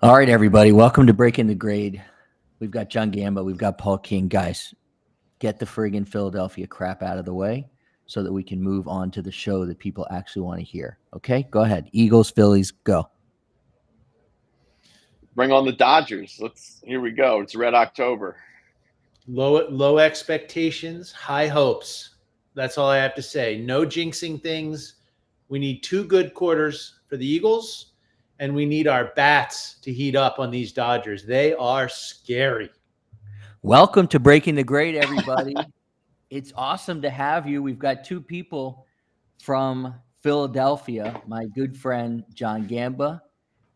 All right, everybody. Welcome to Breaking the Grade. We've got John Gamba. We've got Paul King. Guys, get the friggin' Philadelphia crap out of the way so that we can move on to the show that people actually want to hear. Okay? Go ahead. Eagles, Phillies, go. Bring on the Dodgers. Here we go. It's Red October. Low expectations, high hopes. That's all I have to say. No jinxing things. We need 2 good quarters for the Eagles, and we need our bats to heat up on these Dodgers. They are scary. Welcome to Breaking the Grade, everybody. It's awesome to have you. We've got 2 people from Philadelphia, my good friend John Gamba,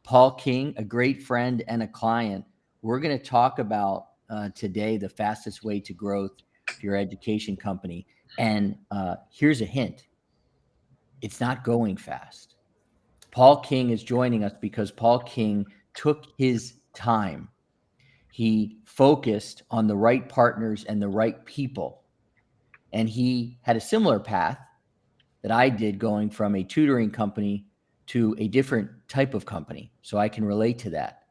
Paul King, a great friend and a client. We're going to talk about today the fastest way to growth for your education company. And here's a hint. It's not going fast. Paul King is joining us because Paul King took his time. He focused on the right partners and the right people. And he had a similar path that I did, going from a tutoring company to a different type of company. So I can relate to that.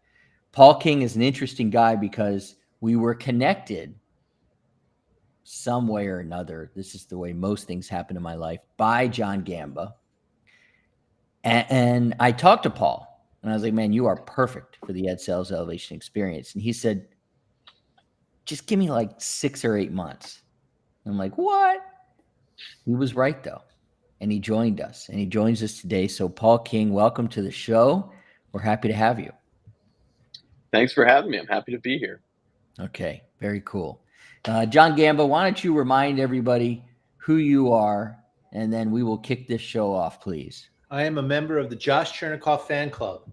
Paul King is an interesting guy because we were connected some way or another. This is the way most things happen in my life, by John Gamba. And I talked to Paul and I was like, man, you are perfect for the Ed Sales Elevation experience. And he said, just give me like 6 or 8 months. I'm like, what? He was right, though. And he joined us, and he joins us today. So Paul King, welcome to the show. We're happy to have you. Thanks for having me. I'm happy to be here. Okay, very cool. John Gamba, why don't you remind everybody who you are, and then we will kick this show off, please. I am a member of the Josh Chernikoff fan club.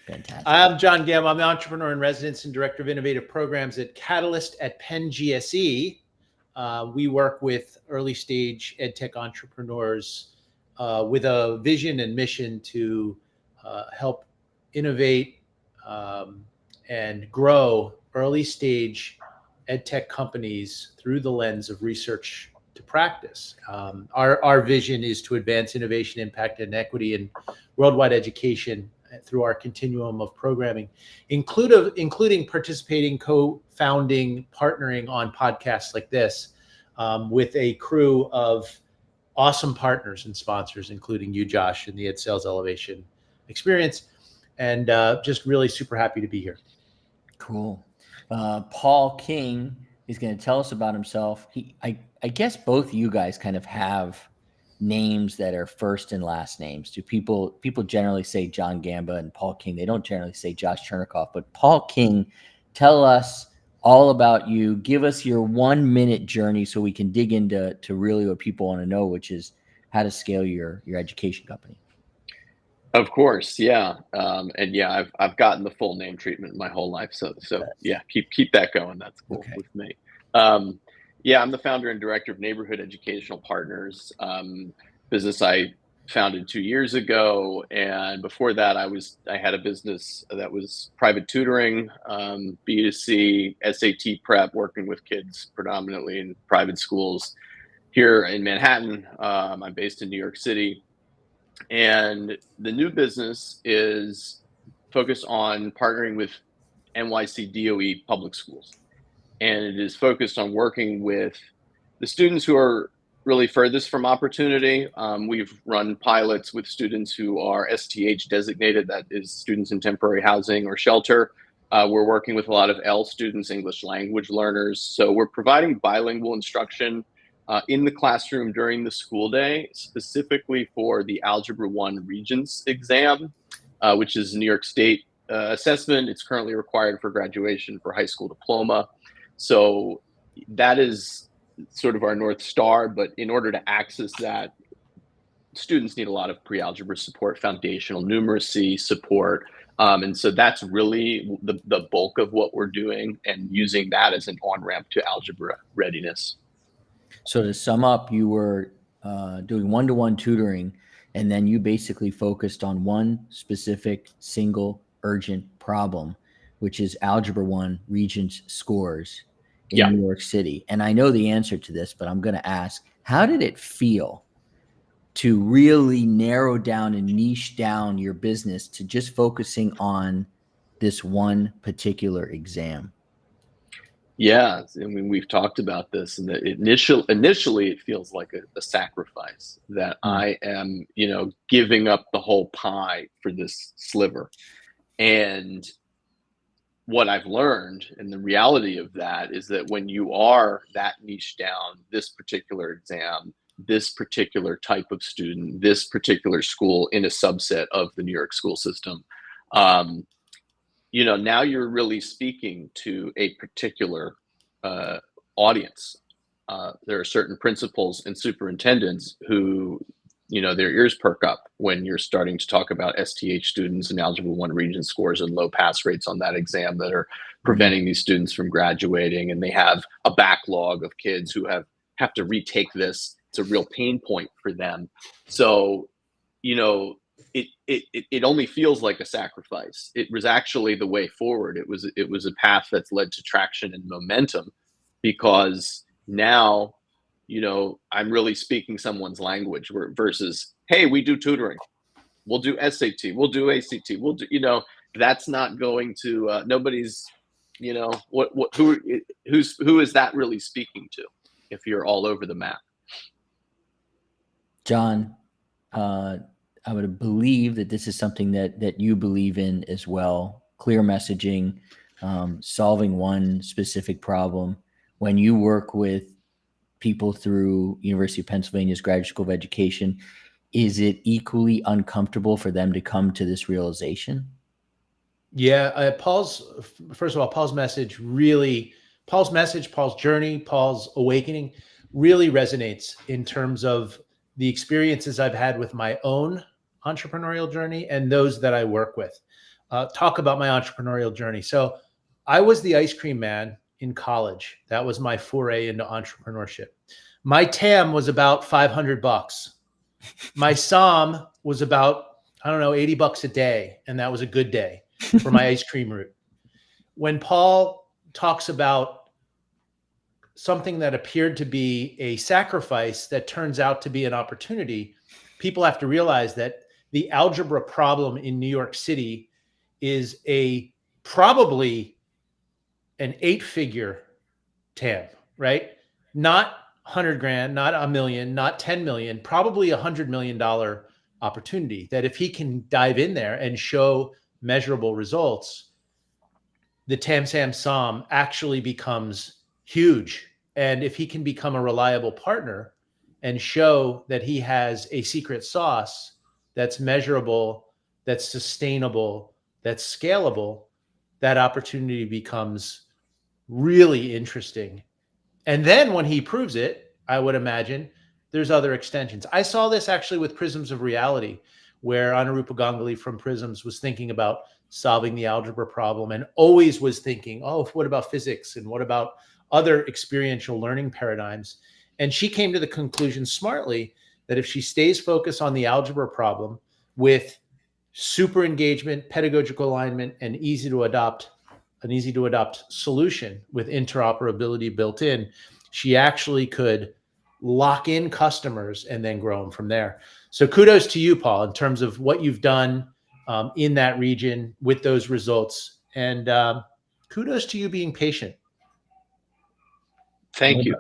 Fantastic. I'm John Gamba. I'm the entrepreneur in residence and director of innovative programs at Catalyst at Penn GSE. We work with early stage edtech entrepreneurs with a vision and mission to help innovate and grow early stage edtech companies through the lens of research to practice. Our vision is to advance innovation, impact, and equity in worldwide education through our continuum of programming, including participating, co-founding, partnering on podcasts like this with a crew of awesome partners and sponsors, including you, Josh, and the Ed Sales Elevation experience. And just really super happy to be here. Cool. Paul King is going to tell us about himself. I guess both you guys kind of have names that are first and last names. Do people generally say John Gamba and Paul King? They don't generally say Josh Chernikoff. But Paul King, tell us all about you. Give us your 1-minute journey so we can dig into really what people want to know, which is how to scale your education company. Of course, yeah, and yeah, I've gotten the full name treatment my whole life, so yeah, keep that going. That's cool with me. Yeah, I'm the founder and director of Neighborhood Educational Partners, business I founded 2 years ago, and before that, I had a business that was private tutoring, B2C, SAT prep, working with kids predominantly in private schools here in Manhattan. I'm based in New York City. And the new business is focused on partnering with NYC DOE public schools. And it is focused on working with the students who are really furthest from opportunity. We've run pilots with students who are STH designated, that is students in temporary housing or shelter. We're working with a lot of L students, English language learners. So we're providing bilingual instruction in the classroom during the school day, specifically for the Algebra 1 Regents exam, which is New York State assessment. It's currently required for graduation for high school diploma. So that is sort of our North Star, but in order to access that, students need a lot of pre-algebra support, foundational numeracy support. And so that's really the bulk of what we're doing, and using that as an on-ramp to algebra readiness. So to sum up, you were doing one-to-one tutoring, and then you basically focused on one specific, single, urgent problem, which is Algebra 1 Regents scores in New York City. And I know the answer to this, but I'm going to ask, how did it feel to really narrow down and niche down your business to just focusing on this one particular exam? Yeah, I mean, we've talked about this, and initially it feels like a sacrifice that I am, giving up the whole pie for this sliver. And what I've learned, and the reality of that, is that when you are that niche down, this particular exam, this particular type of student, this particular school in a subset of the New York school system, now you're really speaking to a particular audience. There are certain principals and superintendents who, their ears perk up when you're starting to talk about STH students and Algebra 1 Regent scores and low pass rates on that exam that are preventing these students from graduating. And they have a backlog of kids who have to retake this. It's a real pain point for them. So, it only feels like a sacrifice. It was actually the way forward. It was a path that's led to traction and momentum, because now, I'm really speaking someone's language versus, hey, we do tutoring, we'll do SAT, we'll do ACT, we'll do, that's not going to, nobody's, who is that really speaking to if you're all over the map? John, I would believe that this is something that you believe in as well. Clear messaging, solving one specific problem. When you work with people through University of Pennsylvania's Graduate School of Education, is it equally uncomfortable for them to come to this realization? Yeah, Paul's message, Paul's journey, Paul's awakening really resonates in terms of the experiences I've had with my own entrepreneurial journey and those that I work with. Talk about my entrepreneurial journey. So I was the ice cream man in college. That was my foray into entrepreneurship. My TAM was about $500. My SOM was about, I don't know, $80 a day. And that was a good day for my ice cream route. When Paul talks about something that appeared to be a sacrifice that turns out to be an opportunity, people have to realize that the algebra problem in New York City is probably an 8-figure TAM, right? Not 100 grand, not a million, not 10 million, probably $100 million opportunity that if he can dive in there and show measurable results, the TAM SAM SOM actually becomes huge. And if he can become a reliable partner and show that he has a secret sauce that's measurable, that's sustainable, that's scalable, that opportunity becomes really interesting. And then when he proves it, I would imagine there's other extensions. I saw this actually with Prisms of Reality, where Anurupa Ganguly from Prisms was thinking about solving the algebra problem and always was thinking, oh, what about physics? And what about other experiential learning paradigms? And she came to the conclusion smartly that if she stays focused on the algebra problem with super engagement, pedagogical alignment, and an easy to adopt solution with interoperability built in, she actually could lock in customers and then grow them from there. So kudos to you, Paul, in terms of what you've done in that region with those results. And kudos to you being patient. Thank you.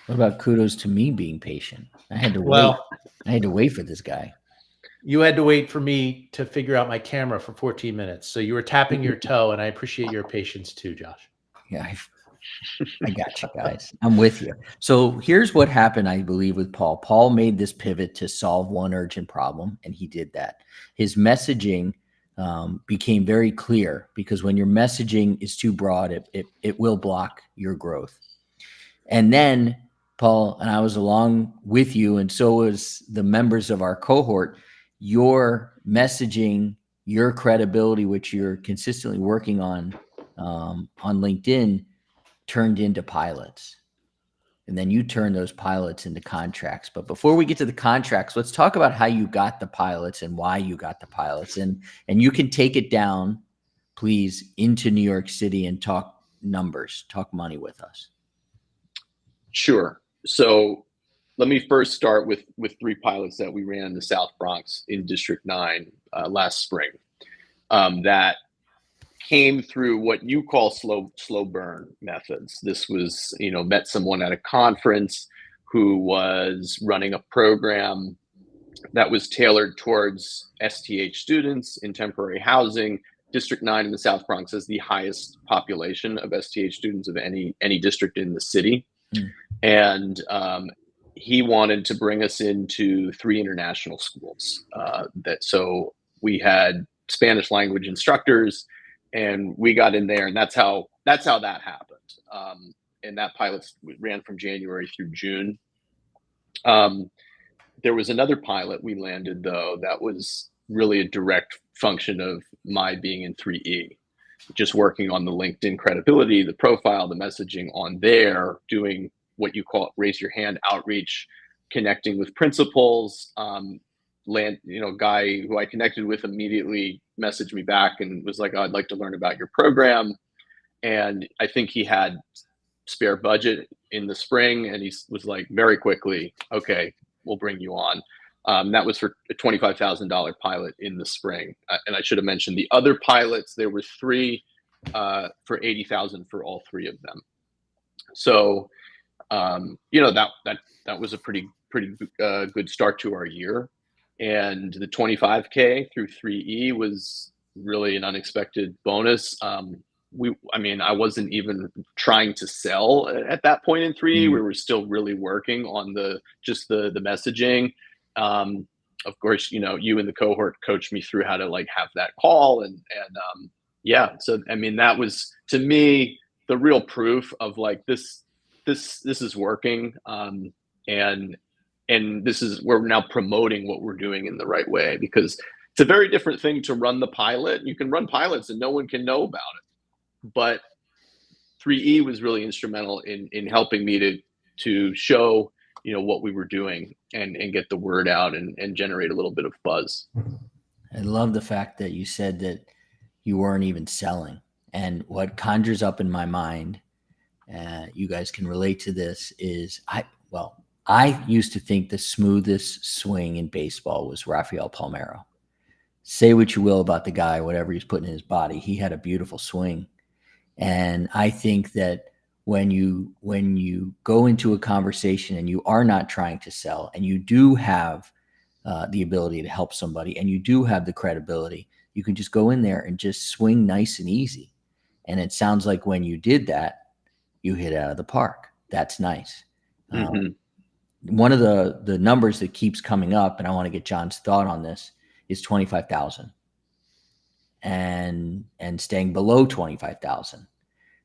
What about kudos to me being patient? I had to wait. I had to wait for this guy. You had to wait for me to figure out my camera for 14 minutes. So you were tapping your toe, and I appreciate your patience too, Josh. Yeah, I got you guys. I'm with you. So here's what happened, I believe, with Paul. Paul made this pivot to solve one urgent problem, and he did that. His messaging became very clear, because when your messaging is too broad, it will block your growth. And then, Paul, and I was along with you, and so was the members of our cohort, your messaging, your credibility, which you're consistently working on LinkedIn, turned into pilots. And then you turn those pilots into contracts. But before we get to the contracts, let's talk about how you got the pilots and why you got the pilots. And you can take it down, please, into New York City and talk numbers, talk money with us. Sure. So let me first start with 3 pilots that we ran in the South Bronx in District 9 last spring. That came through what you call slow burn methods. This was, met someone at a conference who was running a program that was tailored towards STH students in temporary housing. District 9 in the South Bronx has the highest population of STH students of any district in the city. And he wanted to bring us into 3 international schools. So we had Spanish language instructors, and we got in there, and that's how that happened. And that pilot ran from January through June. There was another pilot we landed, though, that was really a direct function of my being in 3E, just working on the LinkedIn credibility, the profile, the messaging on there, doing what you call raise your hand outreach, connecting with principals. Guy who I connected with immediately messaged me back and was like, "Oh, I'd like to learn about your program." And I think he had spare budget in the spring, and he was like, very quickly, "Okay, we'll bring you on." That was for a $25,000 pilot in the spring. And I should have mentioned the other pilots. There were 3 for $80,000 for all 3 of them. So, that was a pretty good start to our year. And the 25K through 3E was really an unexpected bonus. I wasn't even trying to sell at that point in 3E. We were still really working on the messaging. Of course, you and the cohort coached me through how to have that call. So, that was, to me, the real proof of this is working. And we're now promoting what we're doing in the right way, because it's a very different thing to run the pilot. You can run pilots and no one can know about it. But 3E was really instrumental in helping me to show, what we were doing and get the word out and generate a little bit of buzz. I love the fact that you said that you weren't even selling. And what conjures up in my mind, you guys can relate to this, is I used to think the smoothest swing in baseball was Rafael Palmeiro. Say what you will about the guy, whatever he's putting in his body, he had a beautiful swing. And I think that when you go into a conversation and you are not trying to sell, and you do have the ability to help somebody, and you do have the credibility, you can just go in there and just swing nice and easy. And it sounds like when you did that, you hit out of the park. That's nice. One of the numbers that keeps coming up, and I want to get John's thought on this, is 25,000 and staying below 25,000.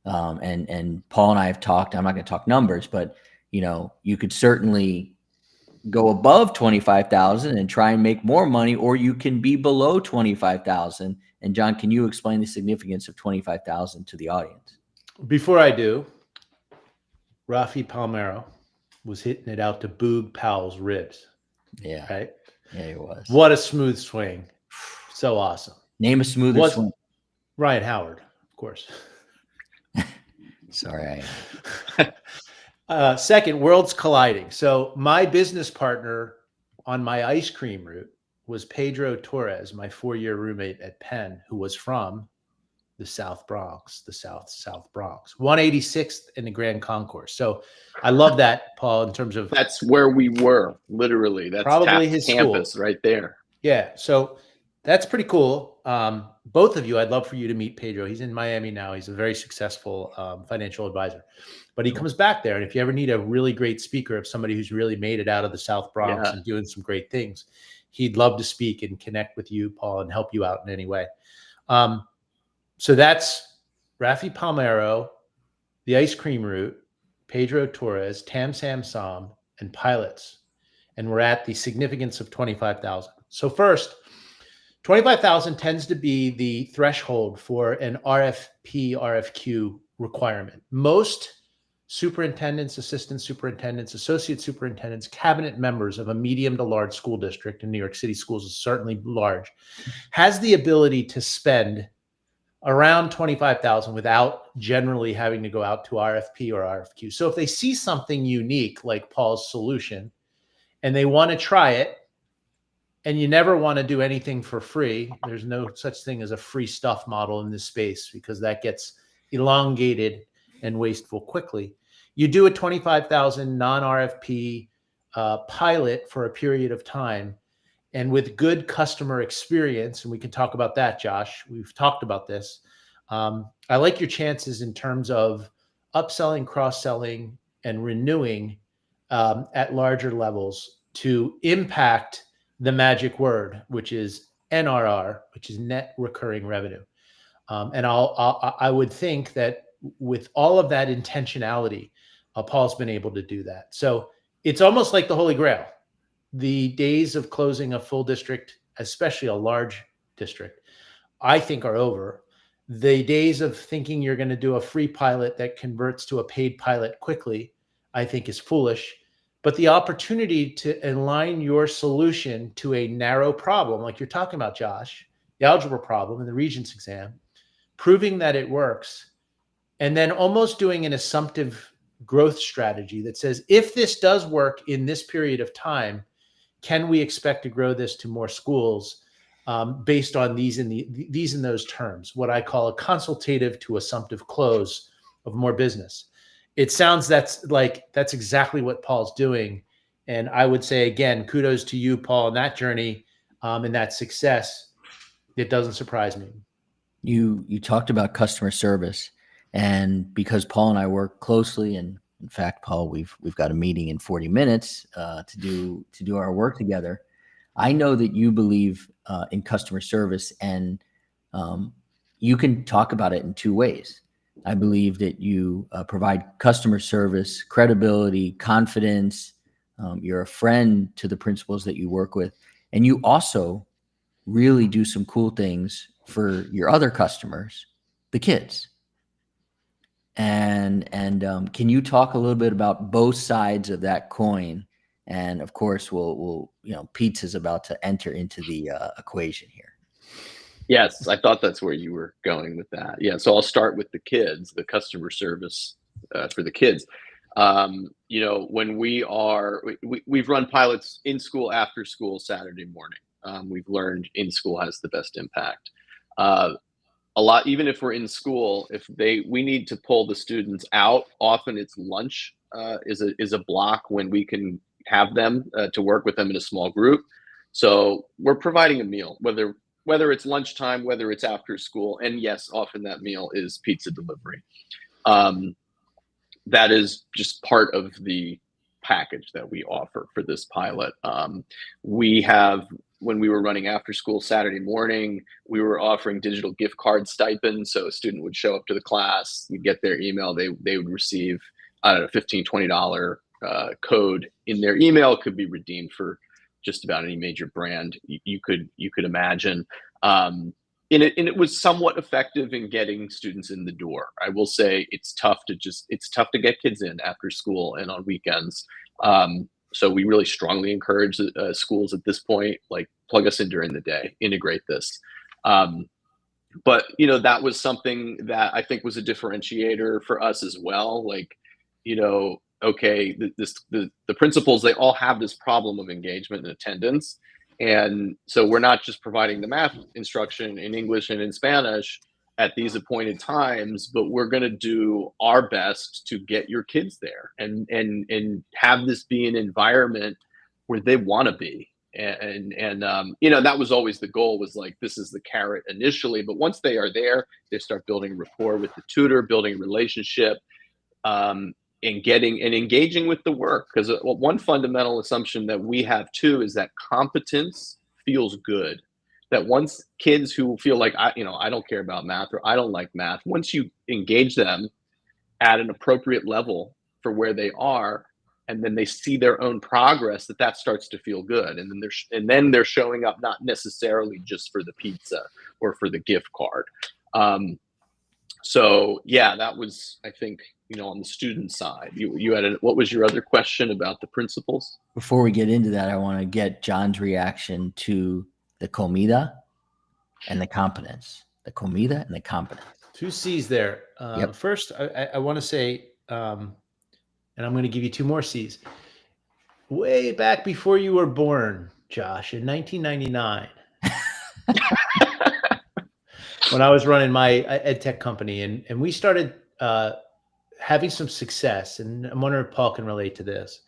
And Paul and I have talked, I'm not going to talk numbers, but you could certainly go above 25,000 and try and make more money, or you can be below 25,000. And John, can you explain the significance of 25,000 to the audience? Before I do, Rafi Palmeiro was hitting it out to Boog Powell's ribs. Yeah. Right? Yeah, it was. What a smooth swing. So awesome. Name a smoother swing. Ryan Howard, of course. Sorry. Second, worlds colliding. So my business partner on my ice cream route was Pedro Torres, my 4-year roommate at Penn, who was from the South Bronx, the South Bronx, 186th in the Grand Concourse. So I love that, Paul, in terms of... That's where we were, literally. That's probably his campus school. Right there. Yeah, so that's pretty cool. Both of you, I'd love for you to meet Pedro. He's in Miami now. He's a very successful financial advisor. But he comes back there, and if you ever need a really great speaker of somebody who's really made it out of the South Bronx and doing some great things, he'd love to speak and connect with you, Paul, and help you out in any way. So that's Rafi Palmeiro, the ice cream route, Pedro Torres, Tam Sam Sam, and pilots. And we're at the significance of 25,000. So first, 25,000 tends to be the threshold for an RFP, RFQ requirement. Most superintendents, assistant superintendents, associate superintendents, cabinet members of a medium to large school district, in New York City schools is certainly large, has the ability to spend around 25,000 without generally having to go out to RFP or RFQ. So if they see something unique like Paul's solution, and they want to try it, and you never want to do anything for free. There's no such thing as a free stuff model in this space because that gets elongated and wasteful quickly. You do a 25,000 non-RFP pilot for a period of time, and with good customer experience, and we can talk about that, Josh. We've talked about this. I like your chances in terms of upselling, cross-selling, and renewing at larger levels to impact the magic word, which is NRR, which is net recurring revenue. And I would think that with all of that intentionality, Paul's been able to do that. So it's almost like the Holy Grail. The days of closing a full district, especially a large district, I think are over. The days of thinking you're going to do a free pilot that converts to a paid pilot quickly, I think is foolish. But the opportunity to align your solution to a narrow problem, like you're talking about, Josh, the algebra problem in the Regents exam, proving that it works, and then almost doing an assumptive growth strategy that says, if this does work in this period of time, can we expect to grow this to more schools based on these and those terms, what I call a consultative to assumptive close of more business. It sounds that's exactly what Paul's doing. And I would say, again, kudos to you, Paul, in that journey and that success. It doesn't surprise me. You talked about customer service, and because Paul and I work closely, and in fact, Paul, we've got a meeting in 40 minutes to do our work together. I know that you believe in customer service, and you can talk about it in two ways. I believe that you provide customer service, credibility, confidence. You're a friend to the principals that you work with, and you also really do some cool things for your other customers, the kids. And can you talk a little bit about both sides of that coin? And of course, we'll Pete's about to enter into the equation here. Yes, I thought that's where you were going with that. Yeah, so I'll start with the kids, the customer service for the kids. When we've run pilots in school, after school, Saturday morning. We've learned in school has the best impact. A lot, even if we're in school, we need to pull the students out. Often it's lunch is a block when we can have them to work with them in a small group. So we're providing a meal, whether it's lunchtime, whether it's after school, and yes, often that meal is pizza delivery. That is just part of the package that we offer for this pilot. When we were running after school Saturday morning, we were offering digital gift card stipends. So a student would show up to the class, you'd get their email, they would receive, I don't know, $15, $20 code in their email. It could be redeemed for just about any major brand you could imagine. And it was somewhat effective in getting students in the door. I will say it's tough to get kids in after school and on weekends. So we really strongly encourage schools at this point, like, plug us in during the day, integrate this. But that was something that I think was a differentiator for us as well. Like, okay, the principals, they all have this problem of engagement and attendance. And so we're not just providing the math instruction in English and in Spanish at these appointed times, but we're going to do our best to get your kids there and have this be an environment where they want to be. And that was always the goal, was like, this is the carrot initially, but once they are there, they start building rapport with the tutor, building a relationship, and engaging with the work. Because one fundamental assumption that we have too is that competence feels good. That once kids who feel like, I don't care about math, or I don't like math, once you engage them at an appropriate level for where they are, and then they see their own progress, that starts to feel good. And then they're showing up not necessarily just for the pizza or for the gift card. So yeah, that was, I think, on the student side. You had what was your other question about the principals? Before we get into that, I want to get John's reaction to the comida and the competence. The comida and the competence. 2 C's there. Yep. First, I want to say, and I'm going to give you 2 more C's. way back before you were born, Josh, in 1999. When I was running my ed tech company, and we started having some success, and I'm wondering if Paul can relate to this,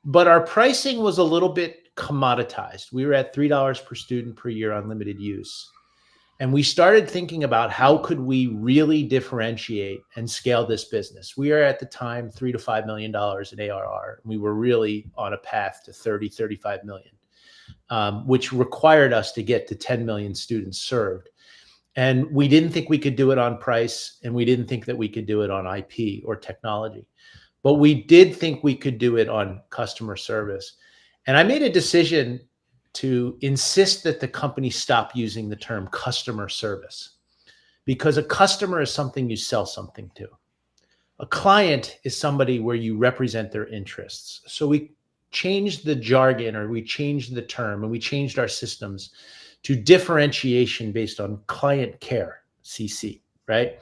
but our pricing was a little bit commoditized. We were at $3 per student per year on limited use. And we started thinking about how could we really differentiate and scale this business. We are at the time $3 to $5 million in ARR. We were really on a path to 30, 35 million, which required us to get to 10 million students served. And we didn't think we could do it on price, and we didn't think that we could do it on IP or technology. But we did think we could do it on customer service. And I made a decision to insist that the company stop using the term customer service, because a customer is something you sell something to. A client is somebody where you represent their interests. So we changed the jargon, or we changed the term, and we changed our systems to differentiation based on client care, CC, right?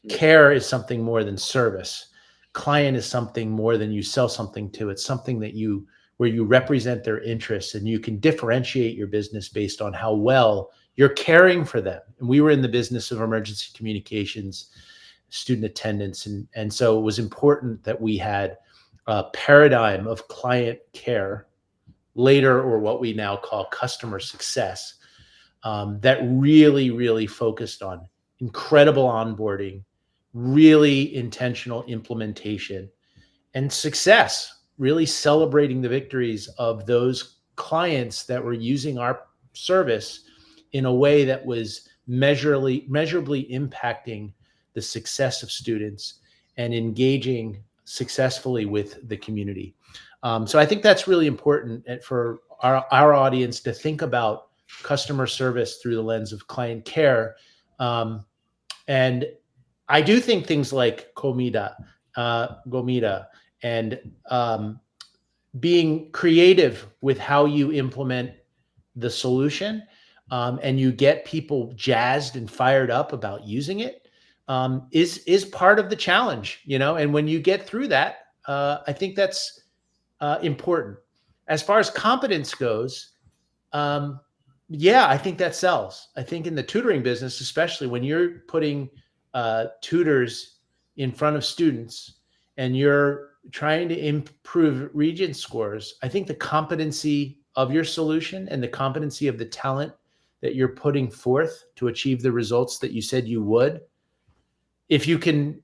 Care is something more than service. Client is something more than you sell something to. It's something that where you represent their interests, and you can differentiate your business based on how well you're caring for them. And we were in the business of emergency communications, student attendance. And so it was important that we had a paradigm of client care later, or what we now call customer success, that really, really focused on incredible onboarding, really intentional implementation, and success, really celebrating the victories of those clients that were using our service in a way that was measurably impacting the success of students and engaging successfully with the community. So I think that's really important for our audience to think about customer service through the lens of client care. And I do think things like Gomita, and being creative with how you implement the solution, and you get people jazzed and fired up about using it, is part of the challenge, and when you get through that, I think that's important. As far as competence goes, I think that sells. I think in the tutoring business, especially when you're putting tutors in front of students and you're trying to improve Regent scores, I think the competency of your solution and the competency of the talent that you're putting forth to achieve the results that you said you would, if you can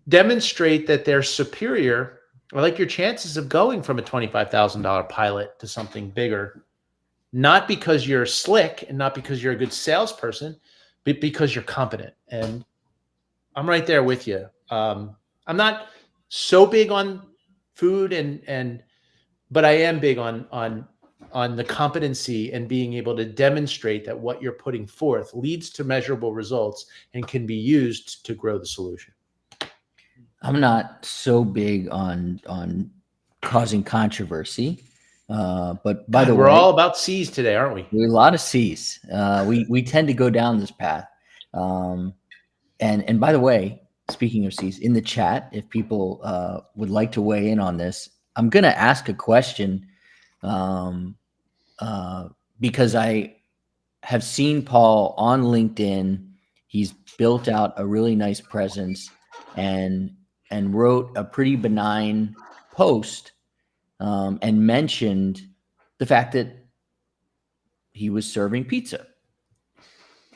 demonstrate that they're superior, or like your chances of going from a $25,000 pilot to something bigger, not because you're slick and not because you're a good salesperson, but because you're competent. And I'm right there with you. I'm not so big on food, but I am big on the competency and being able to demonstrate that what you're putting forth leads to measurable results and can be used to grow the solution. I'm not so big on causing controversy, but by the way, we're all about C's today, aren't we? We're a lot of C's. We tend to go down this path. And by the way, speaking of C's, in the chat, if people would like to weigh in on this, I'm going to ask a question because I have seen Paul on LinkedIn. He's built out a really nice presence and wrote a pretty benign post and mentioned the fact that he was serving pizza.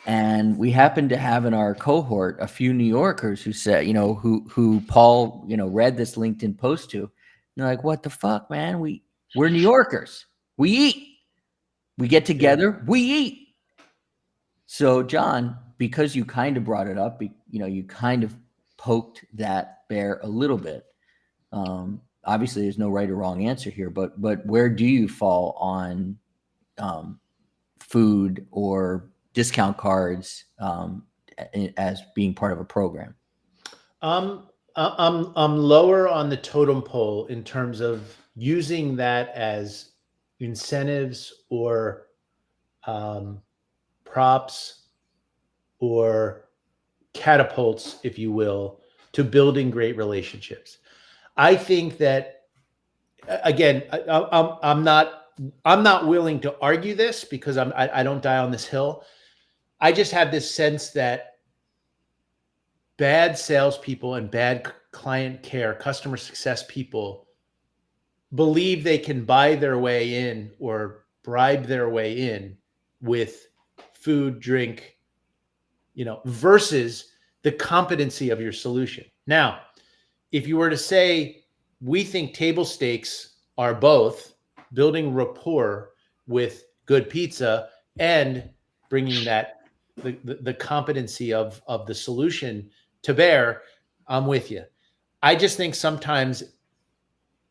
And we happened to have in our cohort a few New Yorkers who said, who Paul, read this LinkedIn post to. And they're like, what the fuck, man? We're New Yorkers. We eat. We get together. We eat. So, John, because you kind of brought it up, you kind of poked that bear a little bit. Obviously, there's no right or wrong answer here, but where do you fall on food or discount cards as being part of a program? I'm lower on the totem pole in terms of using that as incentives or props or catapults, if you will, to building great relationships. I think that again, I'm not willing to argue this because I don't die on this hill. I just have this sense that bad salespeople and bad client care, customer success people believe they can buy their way in or bribe their way in with food, drink, versus the competency of your solution. Now, if you were to say, we think table stakes are both building rapport with good pizza and bringing the competency of the solution to bear, I'm with you. I just think sometimes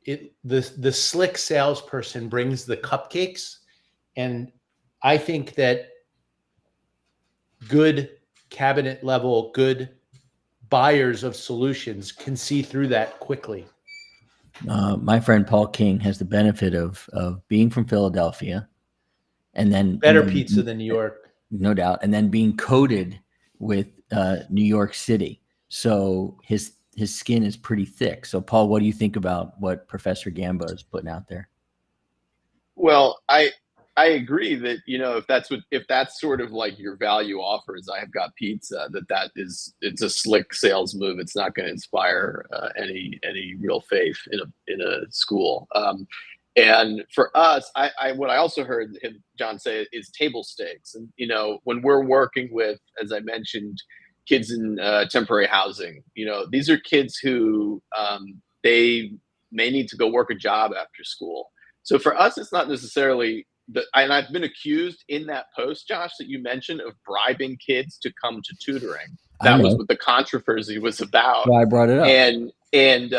the slick salesperson brings the cupcakes, and I think that good cabinet level, good buyers of solutions can see through that quickly. My friend Paul King has the benefit of being from Philadelphia, and then better pizza than New York, no doubt, and then being coated with New York City. So his skin is pretty thick. So Paul, what do you think about what Professor Gamba is putting out there? Well, I agree that, if that's sort of like your value offer is I have got pizza, it's a slick sales move. It's not going to inspire any real faith in a school. And for us, what I also heard John say is table stakes. And, when we're working with, as I mentioned, kids in temporary housing, these are kids who they may need to go work a job after school. So for us, it's not necessarily and I've been accused in that post, Josh, that you mentioned of bribing kids to come to tutoring. That was what the controversy was about. Well, I brought it up. And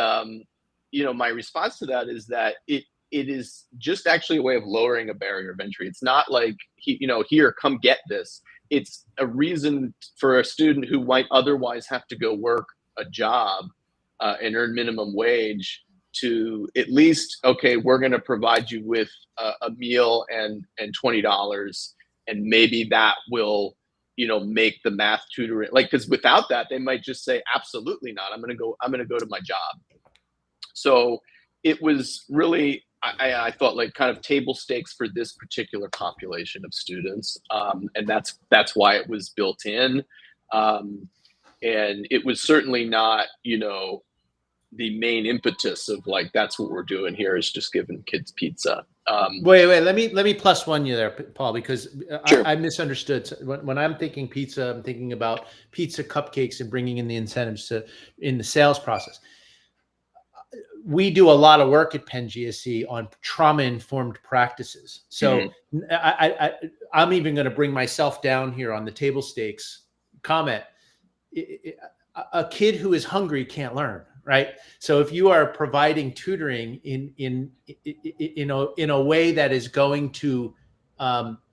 my response to that is that it is just actually a way of lowering a barrier of entry. It's not like, here, come get this. It's a reason for a student who might otherwise have to go work a job and earn minimum wage to at least, okay, we're going to provide you with a meal and $20, and maybe that will, make the math tutoring, because without that, they might just say, absolutely not. I'm going to go to my job. So it was really, I thought, like, kind of table stakes for this particular population of students. And that's why it was built in. And it was certainly not, the main impetus of like, that's what we're doing here, is just giving kids pizza. Wait, let me plus one you there, Paul, because sure. I misunderstood. When I'm thinking pizza, I'm thinking about pizza cupcakes and bringing in the incentives in the sales process. We do a lot of work at Penn GSE on trauma-informed practices. So I'm even going to bring myself down here on the table stakes comment. A kid who is hungry can't learn, right? So if you are providing tutoring in a way that is going to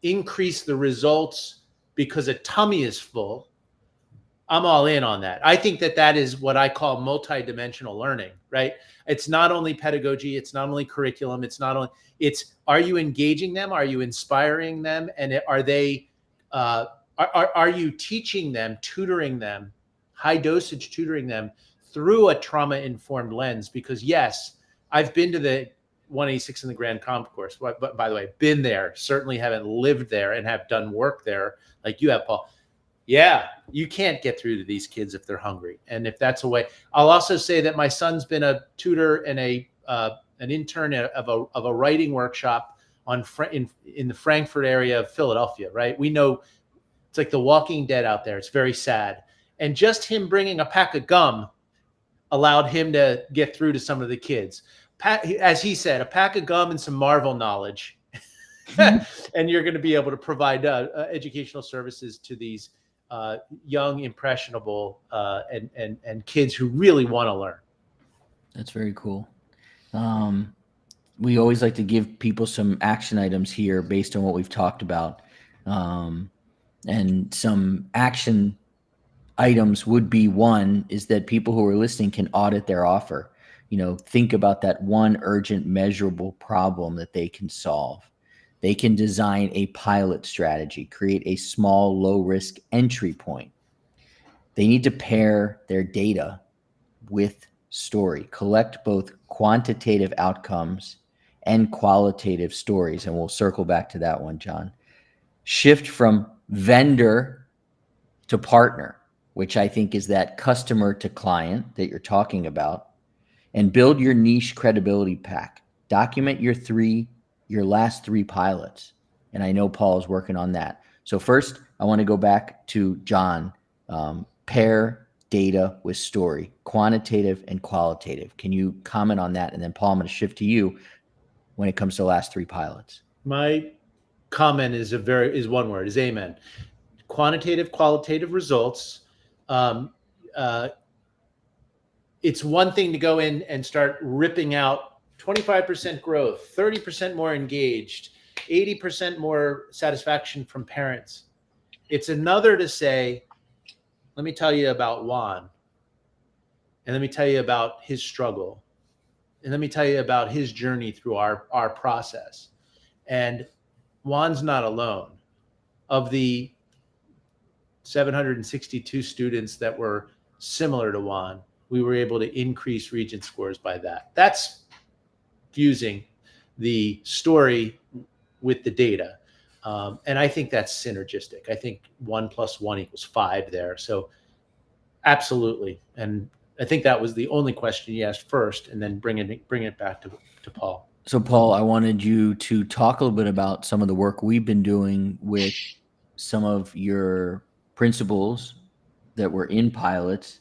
increase the results because a tummy is full, I'm all in on that. I think that is what I call multidimensional learning, right? It's not only pedagogy, it's not only curriculum, are you engaging them? Are you inspiring them? And are they, are you teaching them, tutoring them, high dosage tutoring them through a trauma-informed lens? Because yes, I've been to the 186 in the Grand Concourse, but by the way, been there, certainly haven't lived there and have done work there like you have, Paul. Yeah, you can't get through to these kids if they're hungry. And if that's a way, I'll also say that my son's been a tutor and an intern of a writing workshop in the Frankfurt area of Philadelphia, right? We know it's like The Walking Dead out there. It's very sad. And just him bringing a pack of gum allowed him to get through to some of the kids. As he said, a pack of gum and some Marvel knowledge. And you're going to be able to provide educational services to these young, impressionable, and kids who really want to learn. That's very cool. We always like to give people some action items here based on what we've talked about. And some action items would be, one is that people who are listening can audit their offer. Think about that one urgent, measurable problem that they can solve. They can design a pilot strategy, create a small, low-risk entry point. They need to pair their data with story. Collect both quantitative outcomes and qualitative stories. And we'll circle back to that one, John. Shift from vendor to partner, which I think is that customer to client that you're talking about, and build your niche credibility pack. Document your last 3 pilots. And I know Paul is working on that. So first, I want to go back to John. Pair data with story, quantitative and qualitative. Can you comment on that? And then Paul, I'm going to shift to you when it comes to the last 3 pilots. My comment is one word, is amen. Quantitative, qualitative results. It's one thing to go in and start ripping out 25% growth, 30% more engaged, 80% more satisfaction from parents. It's another to say, let me tell you about Juan, and let me tell you about his struggle, and let me tell you about his journey through our process. And Juan's not alone. Of the 762 students that were similar to Juan, we were able to increase Regent scores by that. That's fusing the story with the data. And I think that's synergistic. I think 1 + 1 = 5 there. So absolutely. And I think that was the only question you asked first, and then bring it back to Paul. So Paul, I wanted you to talk a little bit about some of the work we've been doing with some of your principals that were in pilots.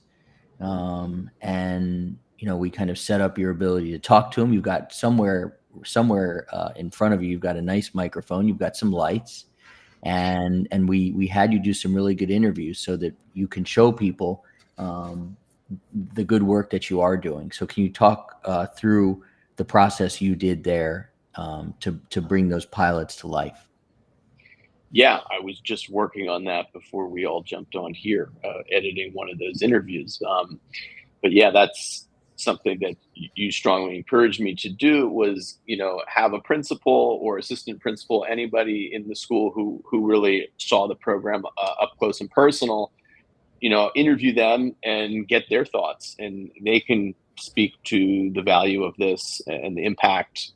And, we kind of set up your ability to talk to them. You've got somewhere in front of you, you've got a nice microphone, you've got some lights, and we had you do some really good interviews so that you can show people the good work that you are doing. So can you talk through the process you did there to bring those pilots to life? Yeah, I was just working on that before we all jumped on here, editing one of those interviews. But yeah, that's something that you strongly encouraged me to do, was, have a principal or assistant principal, anybody in the school who really saw the program up close and personal, interview them and get their thoughts, and they can speak to the value of this and the impact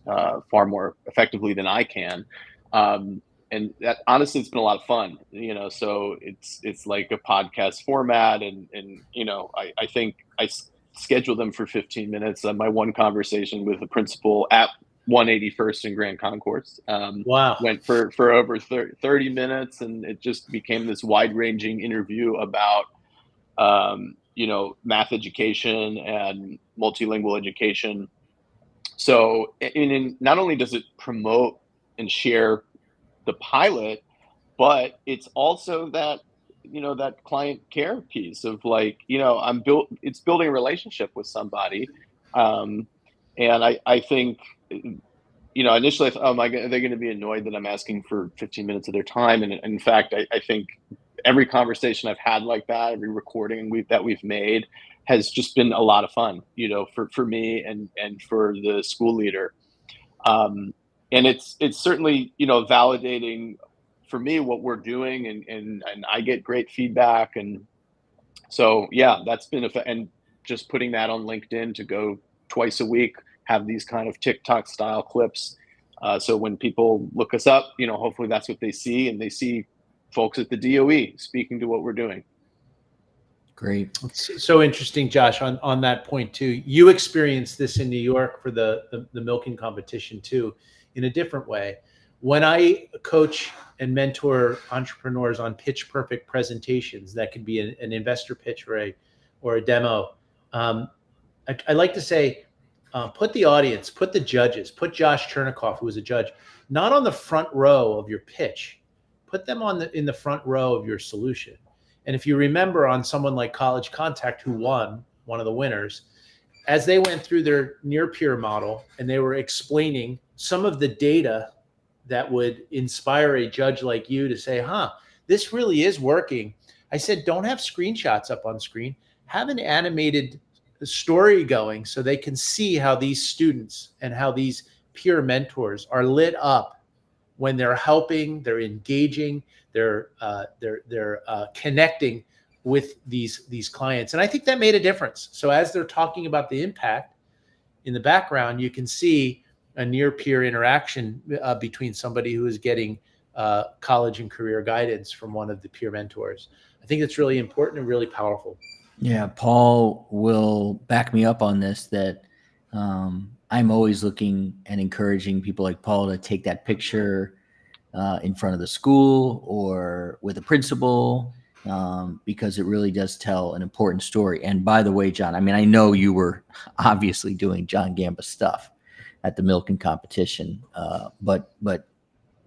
far more effectively than I can. And that, honestly, it's been a lot of fun, so it's like a podcast format, and I think I scheduled them for 15 minutes. My one conversation with the principal at 181st and Grand Concourse Wow. went for over 30 minutes, and it just became this wide-ranging interview about math education and multilingual education. So not only does it promote and share the pilot, but it's also that that client care piece of it's building a relationship with somebody. And I think initially I thought, are they going to be annoyed that I'm asking for 15 minutes of their time? And in fact, I think every conversation I've had like that, every recording that we've made, has just been a lot of fun, for me and for the school leader. And it's certainly, validating for me what we're doing, and I get great feedback. And so, yeah, that's been and just putting that on LinkedIn to go twice a week, have these kind of TikTok style clips. So when people look us up, hopefully that's what they see, and they see folks at the DOE speaking to what we're doing. Great. It's so interesting, Josh, on that point too. You experienced this in New York for the milking competition too, in a different way. When I coach and mentor entrepreneurs on pitch perfect presentations, that could be an investor pitch or a demo. I like to say, put the audience, put the judges, put Josh Chernikoff, who was a judge, not on the front row of your pitch. Put them in the front row of your solution. And if you remember, on someone like College Contact, who won, one of the winners, as they went through their near peer model and they were explaining some of the data that would inspire a judge like you to say, this really is working. I said, don't have screenshots up on screen. Have an animated story going so they can see how these students and how these peer mentors are lit up when they're helping, they're engaging, they're connecting with these clients. And I think that made a difference. So as they're talking about the impact in the background, you can see a near peer interaction between somebody who is getting college and career guidance from one of the peer mentors. I think it's really important and really powerful. Yeah, Paul will back me up on this, that I'm always looking and encouraging people like Paul to take that picture in front of the school or with a principal, because it really does tell an important story. And by the way, John, I mean, I know you were obviously doing John Gamba stuff at the Milken competition, but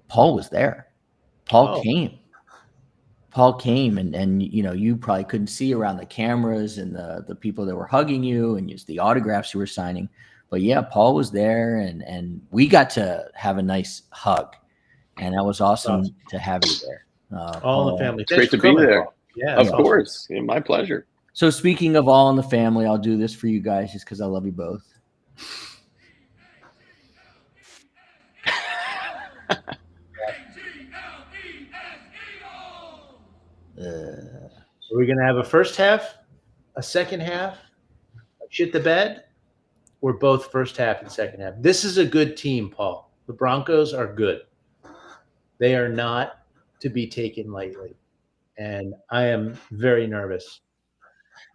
Paul was there. Paul came. Paul came, and you know, you probably couldn't see around the cameras and the people that were hugging you and just the autographs you were signing. But yeah, Paul was there, and we got to have a nice hug, and that was awesome to have you there. All in the family. It's great to be there. Paul. Yeah, of course. Yeah, my pleasure. So speaking of all in the family, I'll do this for you guys just because I love you both. So we're going to have a first half, a second half, a shit the bed, or both first half and second half. This is a good team, Paul. The Broncos are good. They are not to be taken lightly. And I am very nervous.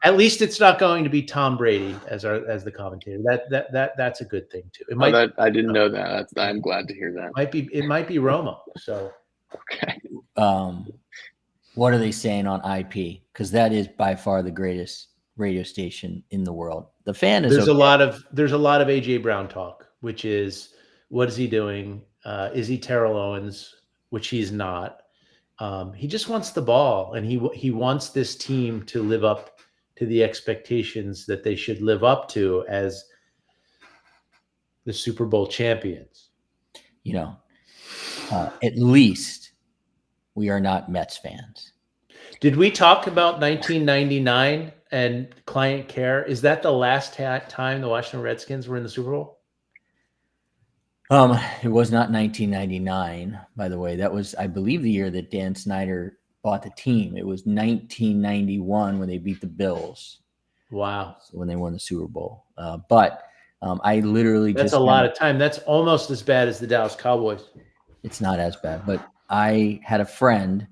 At least it's not going to be Tom Brady as the commentator. That's a good thing too. It might. I didn't know that. I'm glad to hear that. It might be Romo. So okay. What are they saying on IP? Because that is by far the greatest radio station in the world. The Fan is. There's a lot of AJ Brown talk, which is, what is he doing? Is he Terrell Owens? Which he's not. He just wants the ball, and he wants this team to live up to the expectations that they should live up to as the Super Bowl champions. You know, at least we are not Mets fans. Did we talk about 1999 and client care? Is that the last time the Washington Redskins were in the Super Bowl? It was not 1999, by the way. That was, I believe, the year that Dan Snyder bought the team. It was 1991 when they beat the Bills. Wow. So when they won the Super Bowl. But I literally That's a lot of time. That's almost as bad as the Dallas Cowboys. It's not as bad, but I had a friend,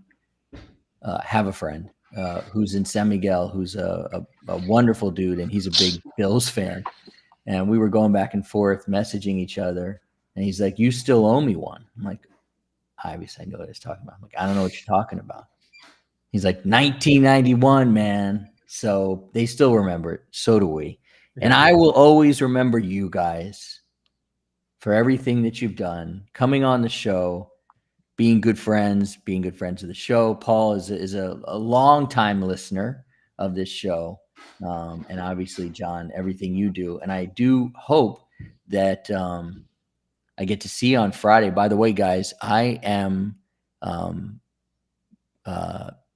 who's in San Miguel, who's a wonderful dude, and he's a big Bills fan. And we were going back and forth, messaging each other. And he's like, "You still owe me one." I'm like, obviously I know what he's talking about. I'm like, "I don't know what you're talking about." He's like, 1991, man. So they still remember it. So do we. And I will always remember you guys for everything that you've done, coming on the show, being good friends of the show. Paul is a long-time listener of this show. And obviously, John, everything you do. And I do hope that I get to see you on Friday. By the way, guys, I am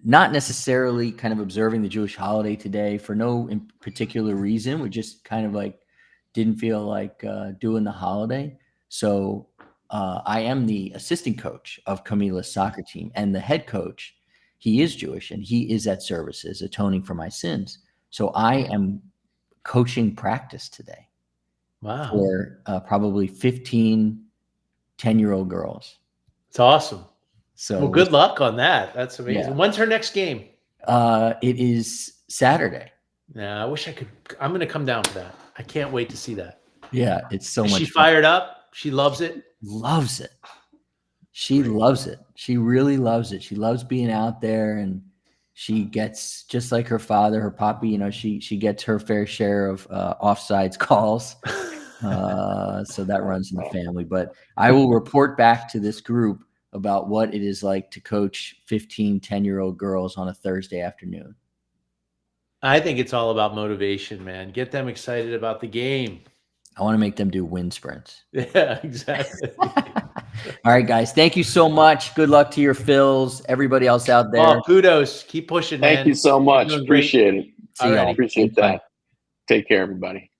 not necessarily kind of observing the Jewish holiday today for no in particular reason. We just kind of like didn't feel like doing the holiday. So I am the assistant coach of Camila's soccer team, and the head coach, he is Jewish, and he is at services atoning for my sins. So I am coaching practice today. Wow. For probably 15 10-year-old girls. It's awesome. So well, good luck on that. That's amazing. Yeah. When's her next game? It is Saturday. Yeah, I wish I could. I'm going to come down for that. I can't wait to see that. Yeah, it's so much fun. She fired up. She loves it. Loves it. She loves it. She really loves it. She loves being out there, and she gets, just like her father, her poppy, you know, she gets her fair share of offsides calls. So that runs in the family. But I will report back to this group about what it is like to coach 15 10-year-old girls on a Thursday afternoon. I think it's all about motivation, man. Get them excited about the game. I want to make them do wind sprints. Yeah, exactly. All right, guys. Thank you so much. Good luck to your Phils. Everybody else out there. Oh, kudos. Keep pushing, man. Thank you so much. Appreciate it. See y'all. Appreciate that. Take care, everybody.